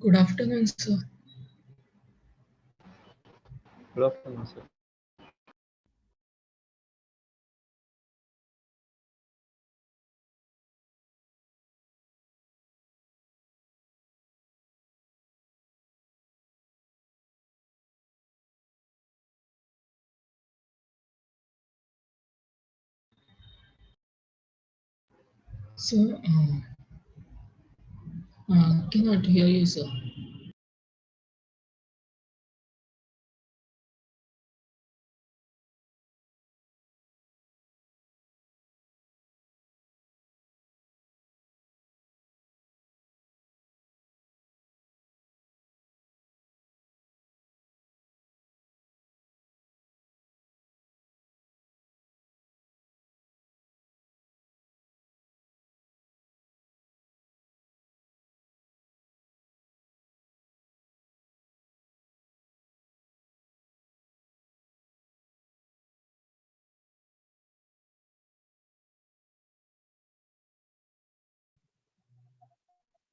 Good afternoon, sir. Good afternoon, sir. So, cannot hear you, sir.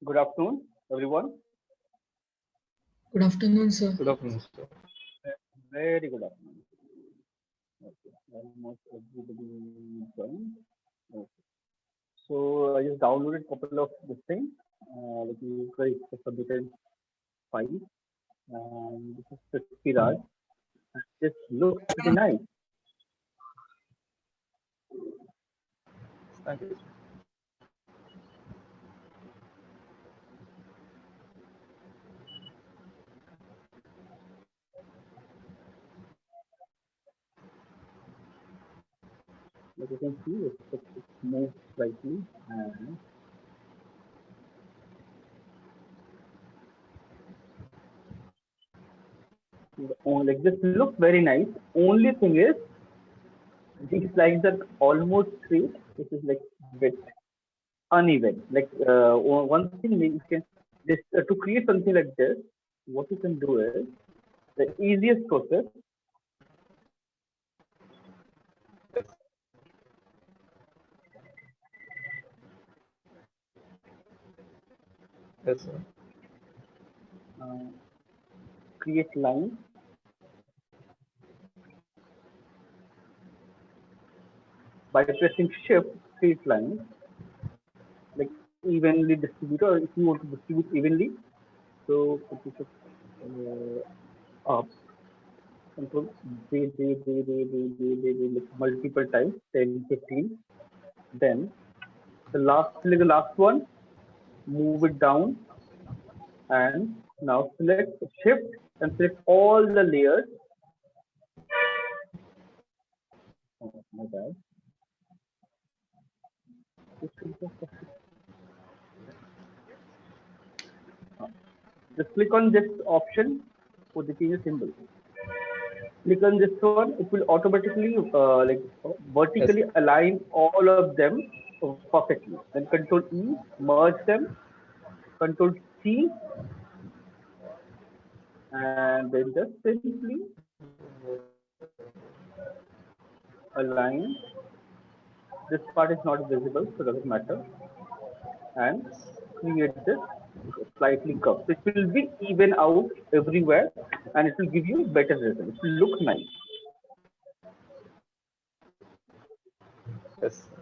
Good afternoon, everyone. Good afternoon, sir. Good afternoon, sir. Very good afternoon. Okay, almost everybody joined. Okay. So I just downloaded a couple of this thing. Like you guys submitted file, and this is 50 Raj. This looks pretty nice. Thank you. Like you can see, it's moved slightly, and like this looks very nice. Only thing is, these lines are almost straight. This is like bit uneven. Like one thing you can this to create something like this, what you can do is the easiest process. Yes, yes, sir. Uh, Create lines by pressing Shift. Create lines like evenly distribute, or if you want to distribute evenly, so put it up. Control like multiple times, 10, 15. Then the last one, move it down, and now select Shift and select all the layers. Oh, my bad. Just click on this option for the change symbol. Click on this one, it will automatically Yes, vertically align all of them perfectly. Then Control E, merge them. Control C, and then just simply align. This part is not visible, so it doesn't matter. And create this slightly curved. So it will be even out everywhere, and it will give you better result. It will look nice. yes, sir.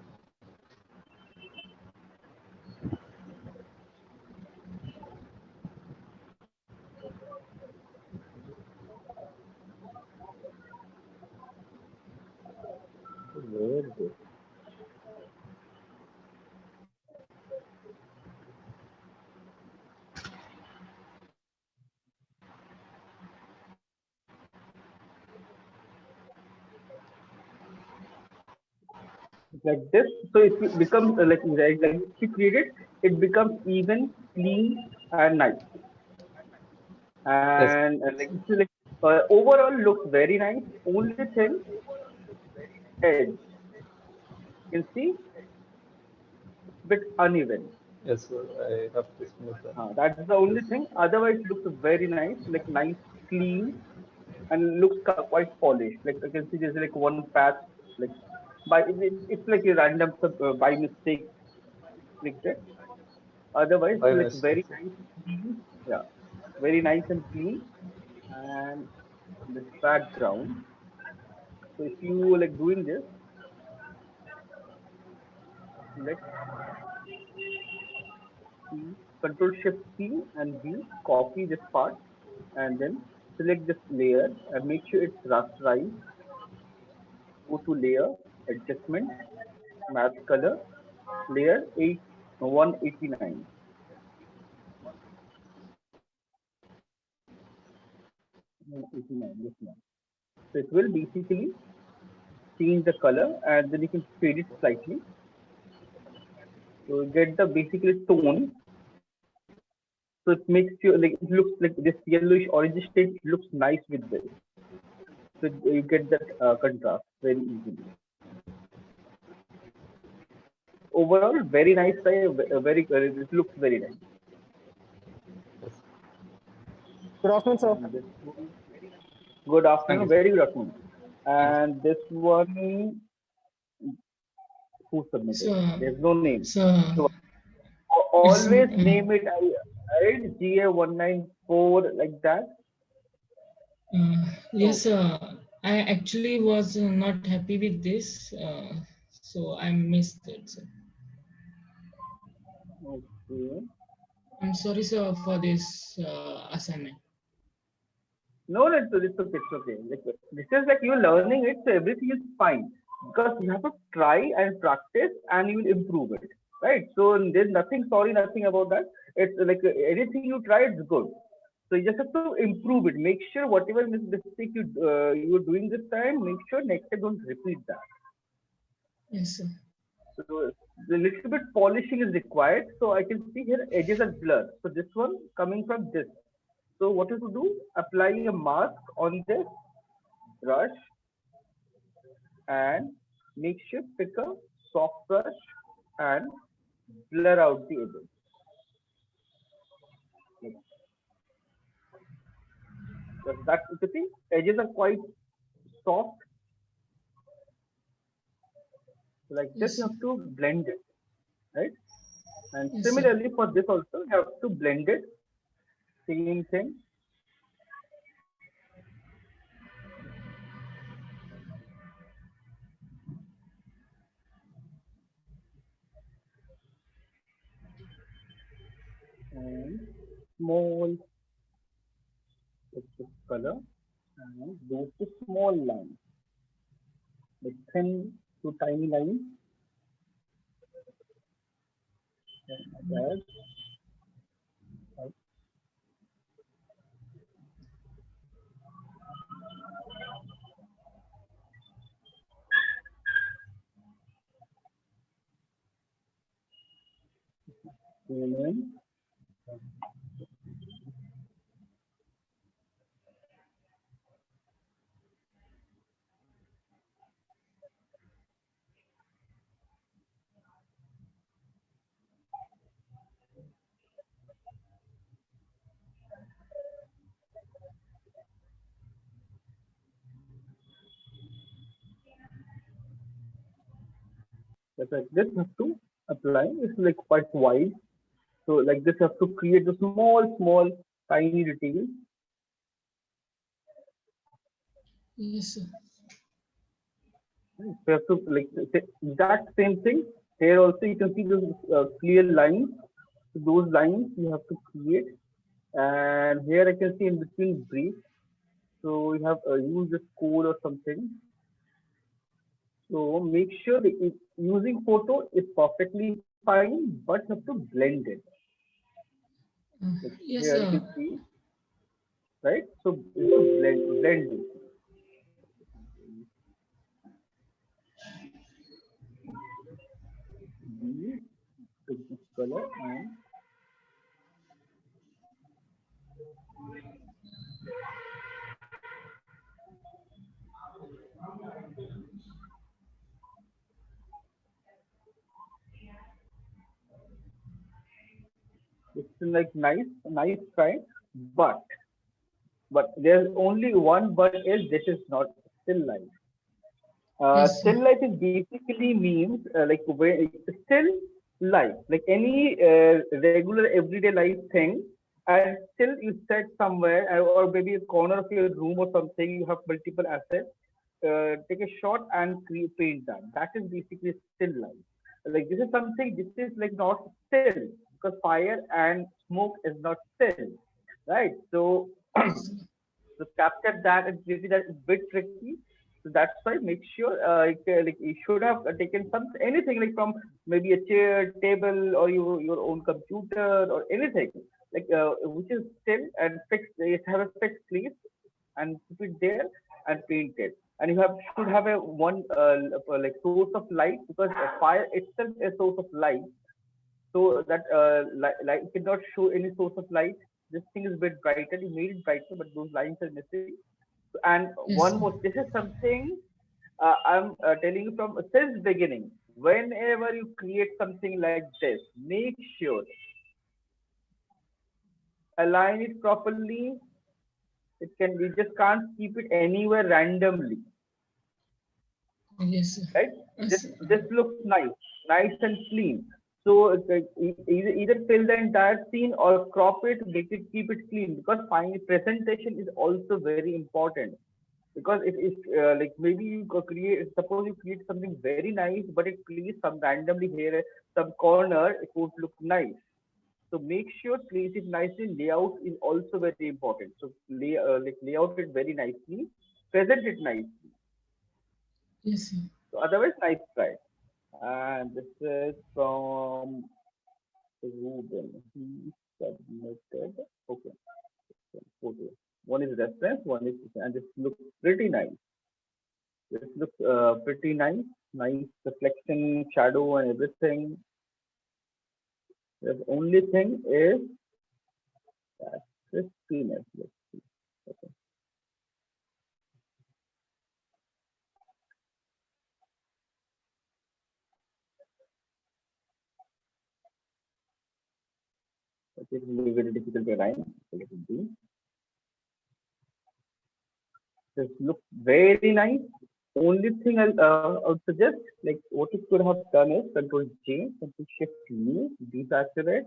Very good. Like this. So if it becomes like if you create it, it becomes even, clean, and nice. Yes, And overall looks very nice. Only thing, edge. You can see bit uneven. yes, sir. I have to smooth that. That's the only Yes, thing. Otherwise, it looks very nice, like nice, clean, and looks quite polished. Like you can see, there's like one patch, like it's like a random by mistake clicked it. Otherwise, by like mistake, very sir. nice, clean. Yeah. very nice and clean. And this background. So if you like doing this, let's see, Control Shift C and V, copy this part, and then select this layer and make sure it's rasterized. Go to layer, adjustment, mask color, layer 189. This one. So it will basically change the color and then you can fade it slightly. So you get the basically tone. So it makes you like it looks like this yellowish orange shade looks nice with this. So you get that contrast very easily. Overall, very nice. Very it looks very nice. Good afternoon, sir. And this one, good afternoon, very good afternoon. And this one, who submitted? Sir, There's no name. sir, So it's, always name it right GA194 like that. yes, sir. I actually was not happy with this, so I missed it, sir. Okay. I'm sorry, sir, for this assignment. No, it's okay. It's okay. Like, this is like you're learning it, so everything is fine because you have to try and practice, and you will improve it, right? So there's nothing sorry, nothing about that. It's like anything you try, it's good. So you just have to improve it. Make sure whatever mistake you're doing this time, make sure next time don't repeat that. Yes, sir. So the little bit polishing is required. So I can see here edges are blurred. So this one coming from this. So what you have to do? Apply a mask on this brush and make sure pick a soft brush and blur out the edges. So that you see edges are quite soft. Like this, Yes, you sir. have to blend it, right? And Yes, sir. similarly for this also, you have to blend it. Same thing. And small color and those two small lines, like thin to tiny lines like that. And then just like this you have to apply. It's like quite wide. So like this you have to create the small tiny details. Yes, sir. So you have to like exact same thing. Here also you can see those clear lines. So those lines you have to create. And here I can see in between brief. So you have use this code or something. So make sure that using photo is perfectly fine, but you have to blend it. Like Yes, here you sir. can see, right? So you have to blend it. B, take this color and it's like nice try, but but there's only one but is this is not still life. Yes, sir. Still life is basically means like still life, like any regular everyday life thing. and still you set somewhere or maybe a corner of your room or something, you have multiple assets, take a shot and paint that. That is basically still life. Like this is something, this is like not still, because fire and smoke is not still, right? So Yes, sir. to capture that and maybe that is a bit tricky. So that's why make sure like you should have taken some anything like from maybe a chair, table, or your own computer or anything like which is still and fixed. It have a fixed place and keep it there and paint it. And you have should have a one like source of light, because fire itself is a source of light, so that light cannot show any source of light. This thing is a bit brighter. You made it brighter, but those lines are missing. And Yes, one sir. more. This is something I'm telling you from since beginning. Whenever you create something like this, make sure align it properly. It can we just can't keep it anywhere randomly, Yes, sir. right? This Yes, this looks nice, nice and clean. So either fill the entire scene or crop it, make it keep it clean, because finally presentation is also very important. Because if like maybe you create, suppose you create something very nice, but it plays some randomly here, some corner, it won't look nice. So make sure place it nicely. Layout is also very important. So layout it very nicely, present it nicely. yes, sir. So otherwise, nice try. And this is from Ruben. He submitted. Okay, so photo. One is reference, one is, and this looks pretty nice. This looks pretty nice. Nice reflection, shadow, and everything. The only thing is that crispiness. Let's see. Okay. It will be very difficult to rhyme. So let it be. This looks very nice. Only thing I would suggest, like what you could have done is Control J, Control Shift U, desaturate,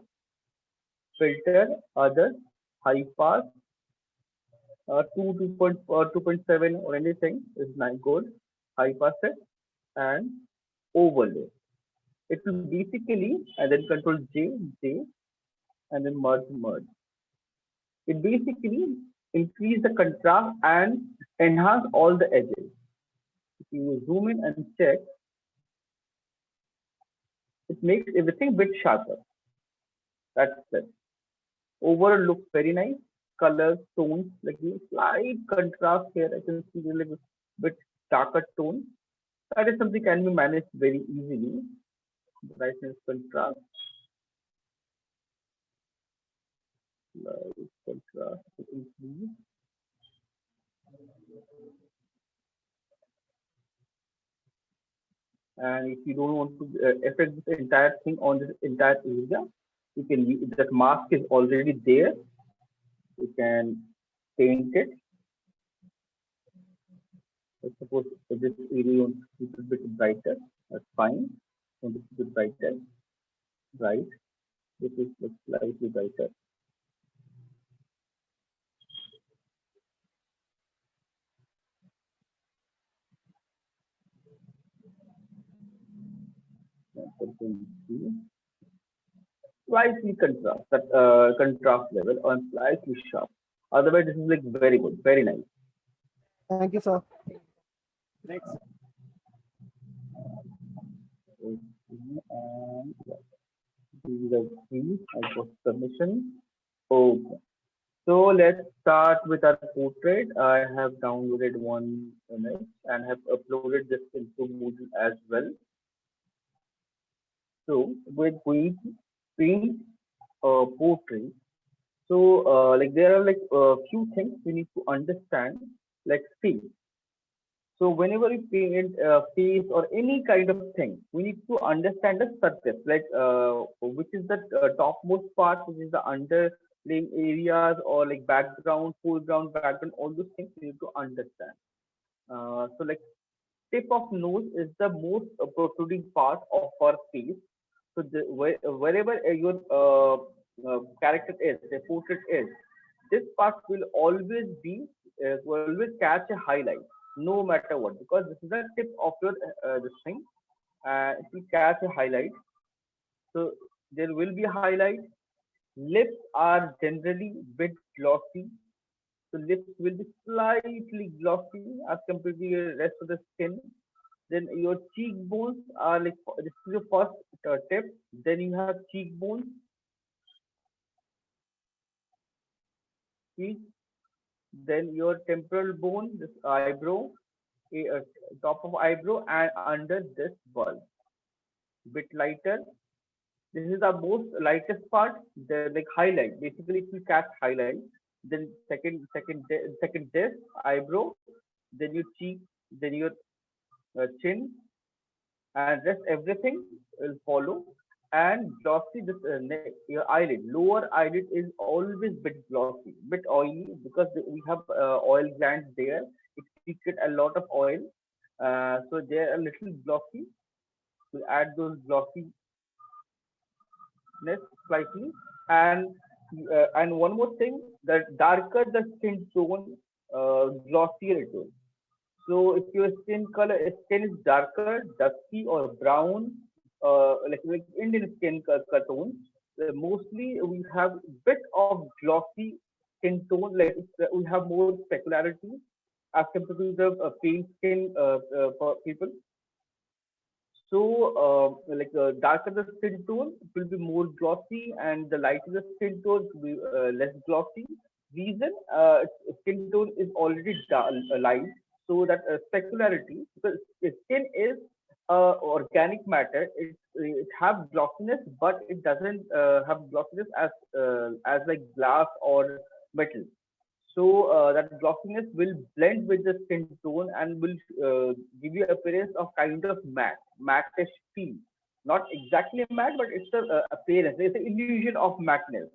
filter, other, high pass, 2.7 or anything is not good. High pass it and overlay. It will basically, and then Control J, J, and then merge. It basically increase the contrast and enhance all the edges. If you zoom in and check, it makes everything a bit sharper. That's it. Overall looks very nice. Colors, tones, like slight contrast here. I can see a little bit darker tone. That is something can be managed very easily. Brightness, contrast, light, contrast, increase. And if you don't want to affect this entire thing on this entire area, you can that mask is already there. You can paint it. Let's suppose this area is a little bit brighter. That's fine. And this is brighter, bright. This is like slightly brighter. Slightly contrast, that contrast level on slightly sharp. Otherwise, this is like very good, very nice. Thank you, sir. Next. And these are three. I got submission. Okay. So let's start with our portrait. I have downloaded one image and have uploaded this into Moodle as well. So we're going to paint a portrait. So like there are like a few things we need to understand, like face. So whenever we paint face or any kind of thing, we need to understand the surface, like which is the topmost part, which is the underlying areas, or like background, foreground, background, all those things we need to understand. So like tip of nose is the most protruding part of our face. So wherever your character is, the portrait is, this part will always catch a highlight, no matter what, because this is the tip of your this thing, it will catch a highlight. So there will be a highlight. Lips are generally bit glossy, so lips will be slightly glossy as compared to the rest of the skin. Then your cheekbones are like this is your first tip. Then you have cheekbones, cheek. Then your temporal bone, this eyebrow, top of eyebrow, and under this bulb, bit lighter. This is the most lightest part. The like highlight. Basically, if you catch highlight, then second this eyebrow, then your cheek, then your chin, and rest everything will follow. And glossy, this your eyelid, lower eyelid is always bit glossy, bit oily because we have oil glands there. It secret a lot of oil, so they're a little glossy. We add those glossiness slightly, and one more thing, the darker the skin tone, glossier it is. So if your skin is darker, dusky or brown, like Indian skin tones, mostly we have bit of glossy skin tone. Like we have more specularity as compared to the pale skin for people. So, darker the skin tone, it will be more glossy, and the lighter the skin tone, it will be less glossy. Reason, skin tone is already light, so that specularity, because skin is organic matter, it have glossiness, but it doesn't have glossiness as like glass or metal. So that glossiness will blend with the skin tone and will give you appearance of kind of matte-ish feel. Not exactly matte, but it's the appearance. It's the illusion of mattness.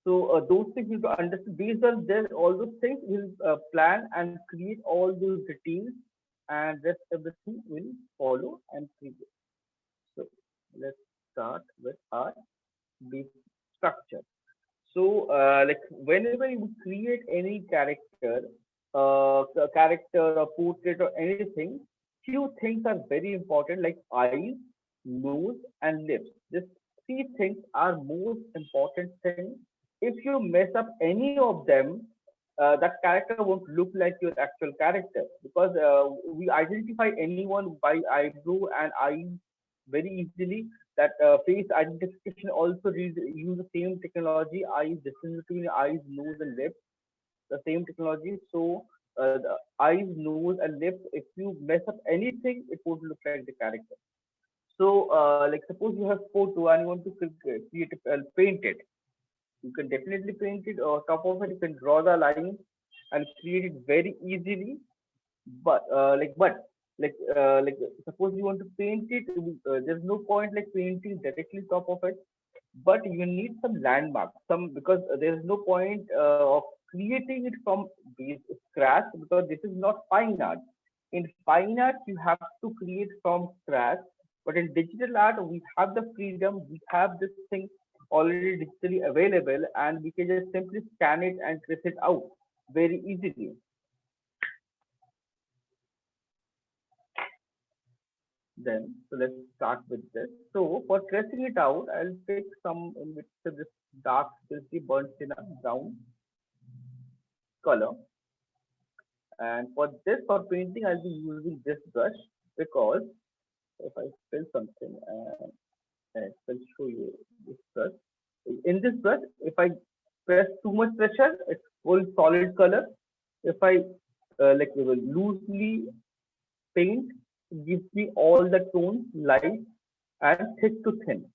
So those things you need to understand. Based on this, all those things, we'll plan and create all those details, and rest everything will follow and create. So let's start with our base structure. So, like whenever you create any character or portrait or anything, few things are very important, like eyes, nose, and lips. These three things are most important things. If you mess up any of them, that character won't look like your actual character, because we identify anyone by eyebrow and eyes very easily. That face identification also use the same technology. Eyes, difference between eyes, nose, and lips, the same technology. So the eyes, nose, and lips, if you mess up anything, it would look like the character. So like suppose you have photo and you want to create paint it. You can definitely paint it, or top of it you can draw the line and create it very easily. But suppose you want to paint it, there's no point like painting directly top of it, but you need some landmark, some, because there's no point of creating it from base scratch, because this is not fine art. In fine art you have to create from scratch, but in digital art we have the freedom, we have this thing already digitally available, and we can just simply scan it and trace it out very easily. Then, so let's start with this. So for tracing it out, I'll take some in which this dark silky burnt sienna brown color. And for this, for painting, I'll be using this brush, because if I fill something, and I'll show you this brush. In this brush, if I press too much pressure, it's full solid color. If I loosely paint, gives me all the tones, light and thick to thin.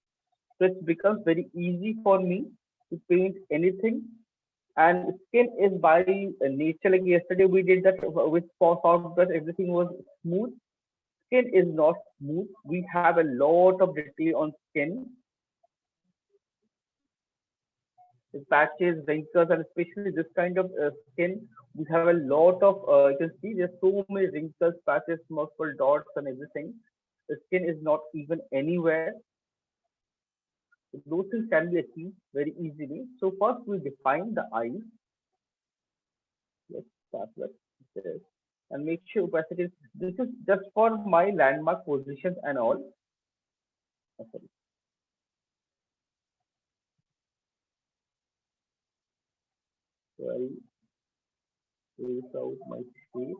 So it becomes very easy for me to paint anything. And skin is by nature, like yesterday we did that with soft brush, everything was smooth. Skin is not smooth. We have a lot of detail on skin, patches, wrinkles, and especially this kind of skin. We have a lot of, you can see there's so many wrinkles, patches, multiple dots, and everything. The skin is not even anywhere. So those things can be achieved very easily. So first we define the eyes. Let's start with this and make sure opacity is, this is just for my landmark positions and all. Sorry. So I trace out my shape.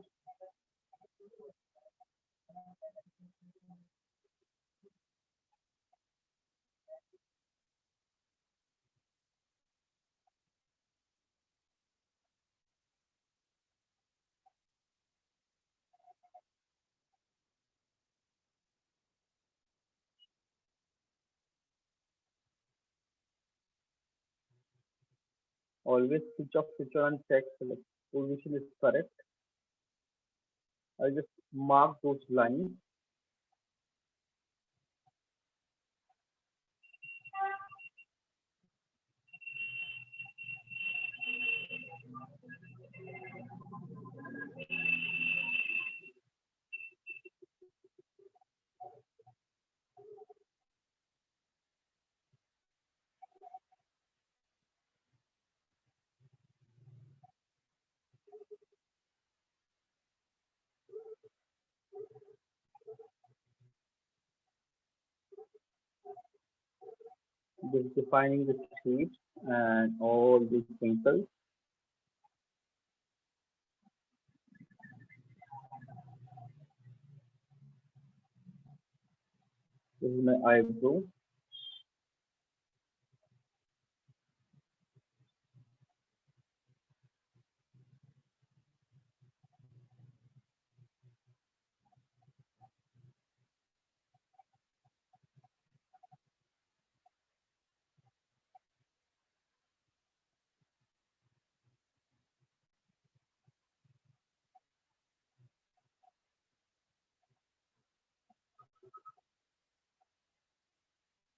Always switch off, switch on, and check select position is correct. I just mark those lines. Just defining the shapes and all these wrinkles. This is my eyebrow.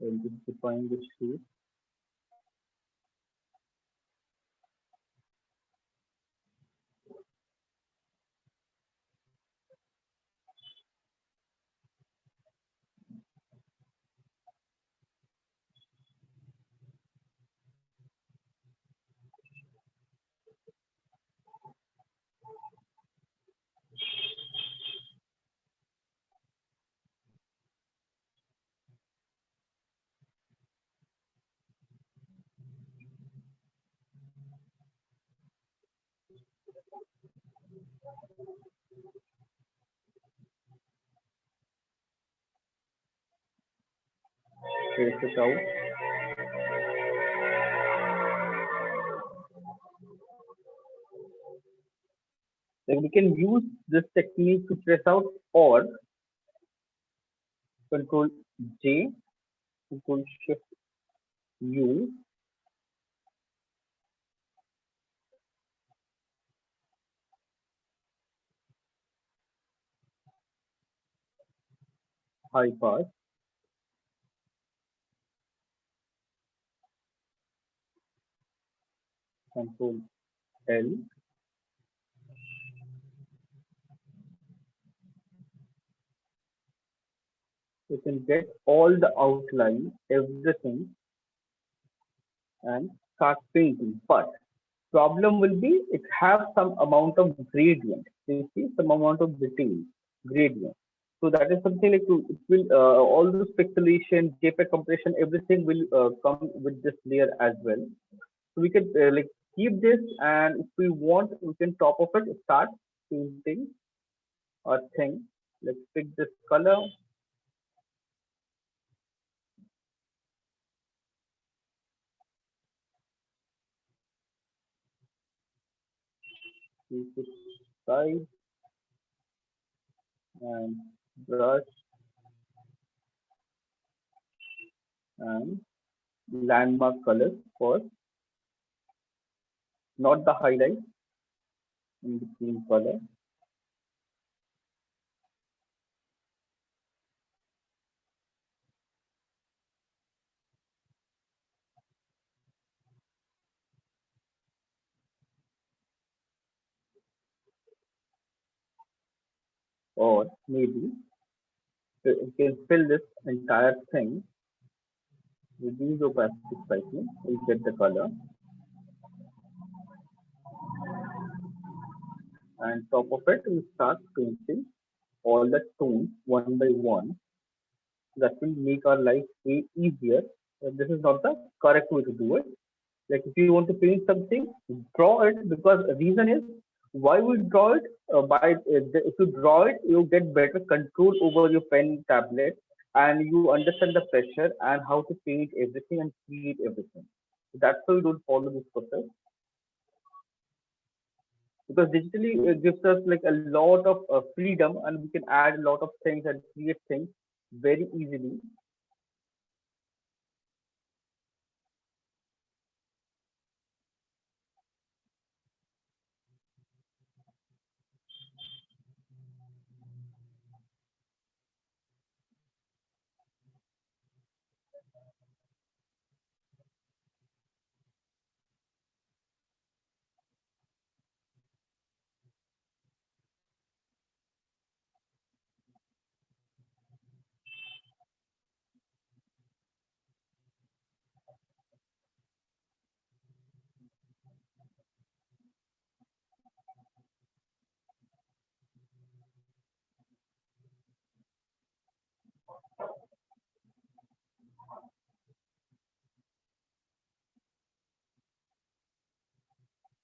And just define the shape. Trace it out. Then we can use this technique to trace out, or Control J, Control Shift U, high pass, Control L. You can get all the outline, everything, and start painting. But problem will be it have some amount of gradient. You see some amount of detail, gradient. So that is something like it will all those pixelation, JPEG compression, everything will come with this layer as well. So we can like keep this, and if we want, we can top of it start painting a thing. Let's pick this color. Keep it side and brush and landmark color for not the highlight in between color, or maybe you can fill this entire thing reduce opacity slightly, we'll get the color, and top of it we start painting all the tones one by one. That will make our life way easier. This is not the correct way to do it. Like if you want to paint something, draw it, because the reason is why we draw it. If you draw it, you get better control over your pen tablet, and you understand the pressure and how to paint everything and create everything. That's why we don't follow this process, because digitally it gives us like a lot of freedom, and we can add a lot of things and create things very easily.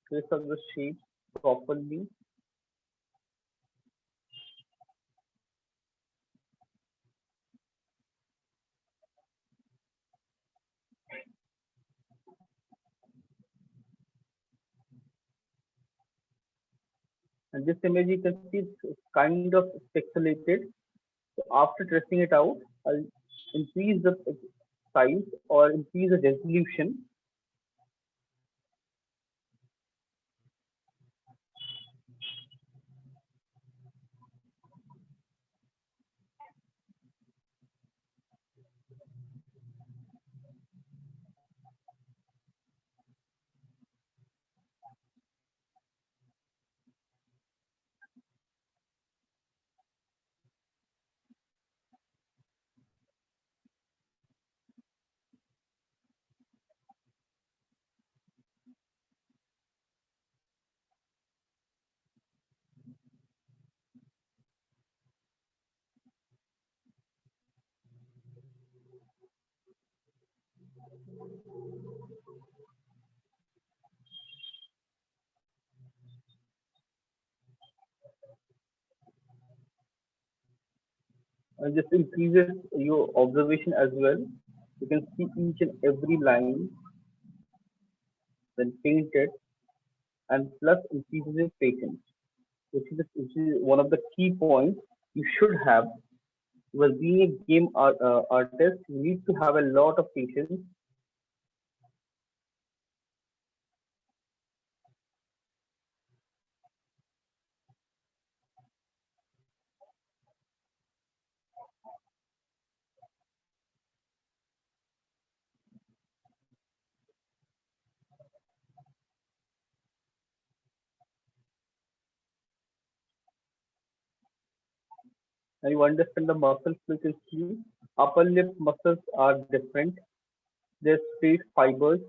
Trace of the shapes properly. And this image you can see it's kind of pixelated. So after tracing it out, I'll increase the size or increase the resolution, and this increases your observation as well. You can see each and every line when painted, and plus increases your patience, which is one of the key points you should have. Because being a artist, you need to have a lot of patience. And you understand the muscles, which is key. Upper lip muscles are different. They're straight fibers.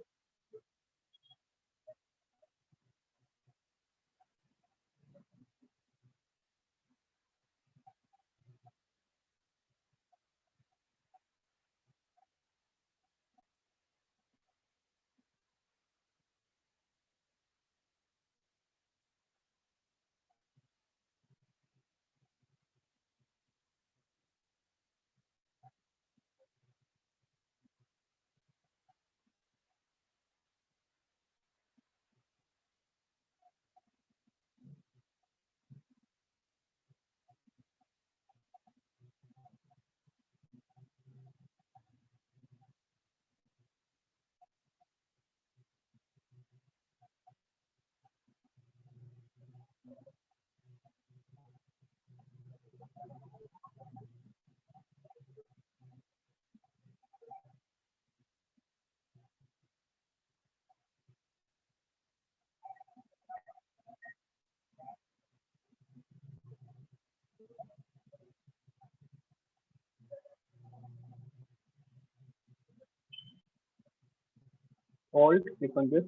Alt click on this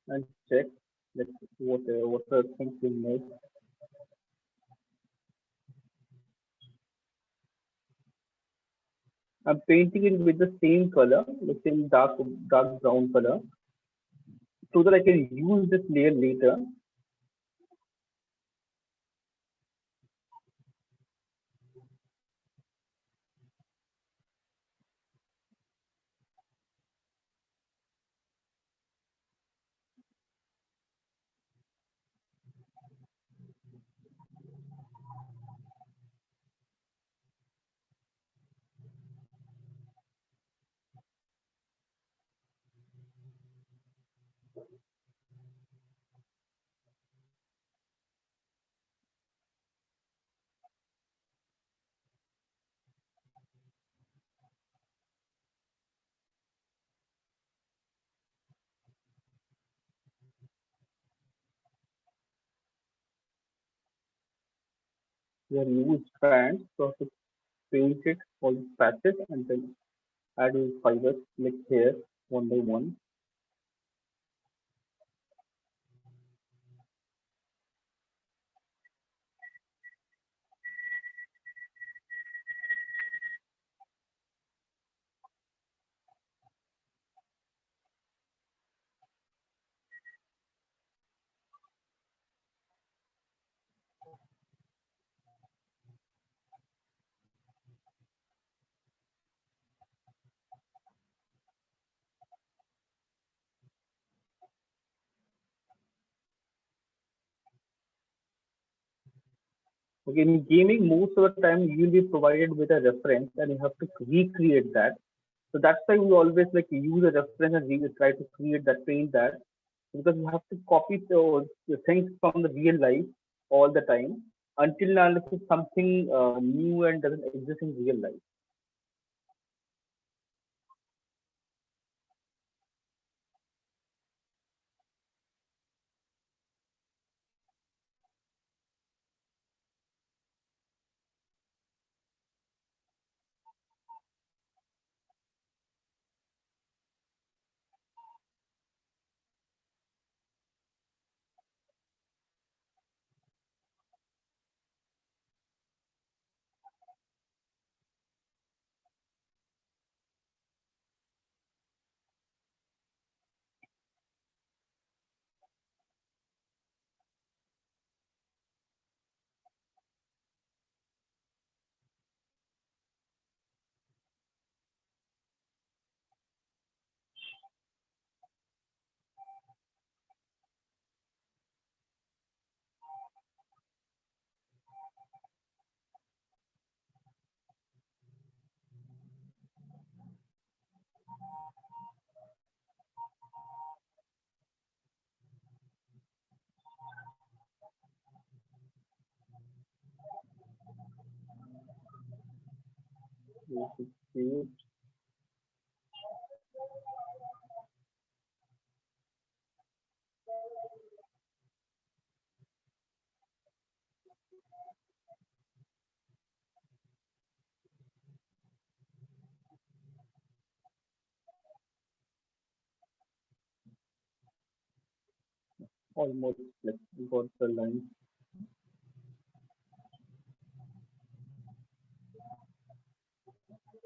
and check that what are things we made. I'm painting it with the same color, the same dark brown color, so that I can use this layer later. We have used strands, so I have to paint it all the patches and then add those fibers like here one by one. Okay, in gaming, most of the time you will be provided with a reference and you have to recreate that. So that's why we always like use a reference and try to create that, paint that, because you have to copy the things from the real life all the time until now unless it's something new and doesn't exist in real life. You should create almost like got the line.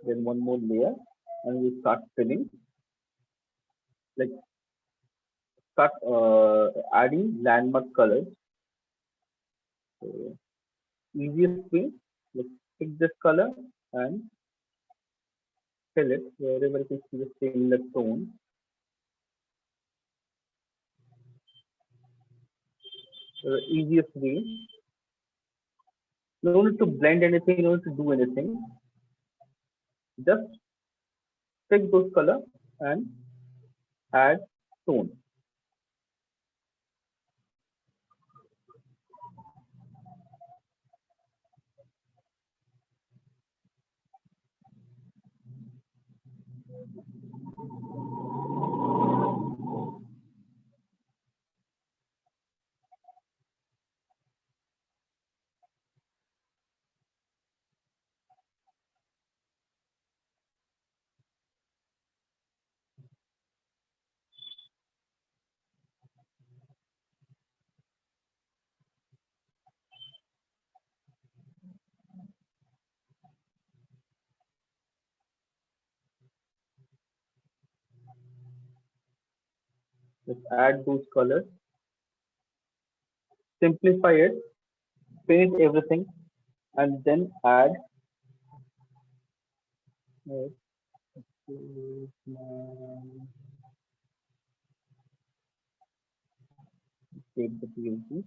Then one more layer and we start filling, like start adding landmark colors. So easiest way, let's pick this color and fill it wherever you see the similar tone. The easiest way, no need to blend anything, no need to do anything. Just pick those color and add tone. Just add those colors, simplify it, paint everything, and then add take the PLC.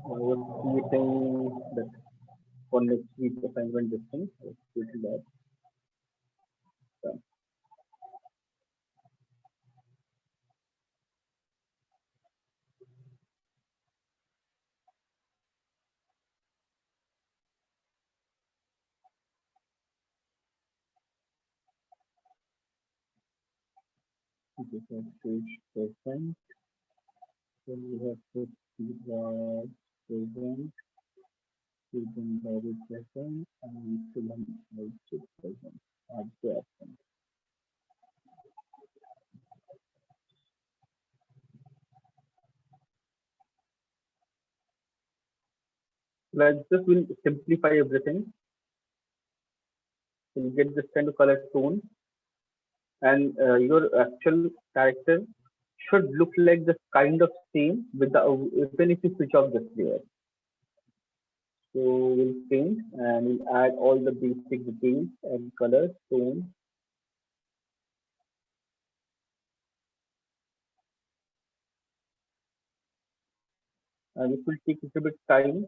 I was creating that for next week assignment this thing. I was creating that. Done. Okay, so page present. Then we have to see the present, student body present, and student output present. Add the absent. Like this will simplify everything. You'll get this kind of color tone, and your actual character should look like this kind of same with the even if you switch off this layer. So we'll paint and we'll add all the basic details and colors, tone. And this will take a little bit time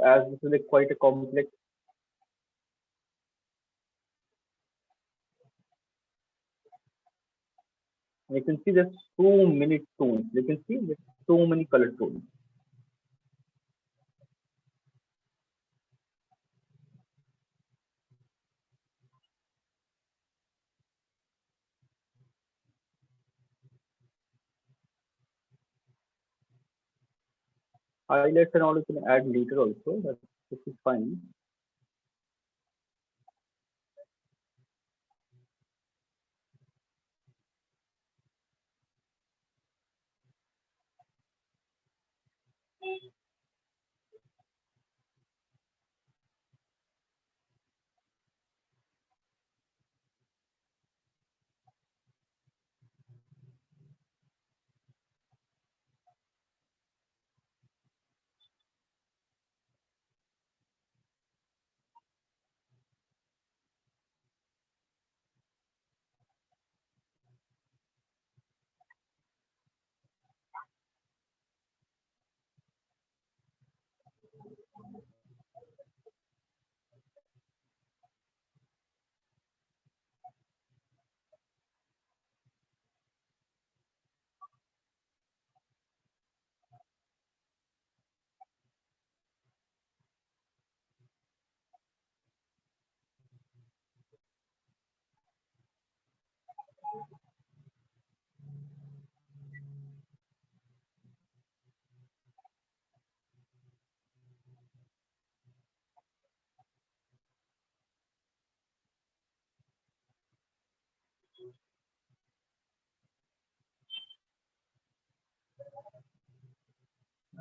as this is like quite a complex. And you can see there's so many tones. You can see there's so many color tones. Highlights and all you can add later also. This is fine.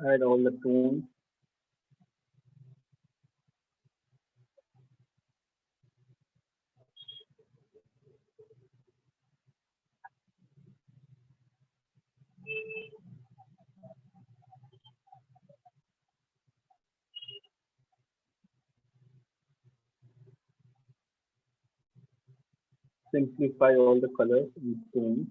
Add all the tones. Simplify all the colors and tones.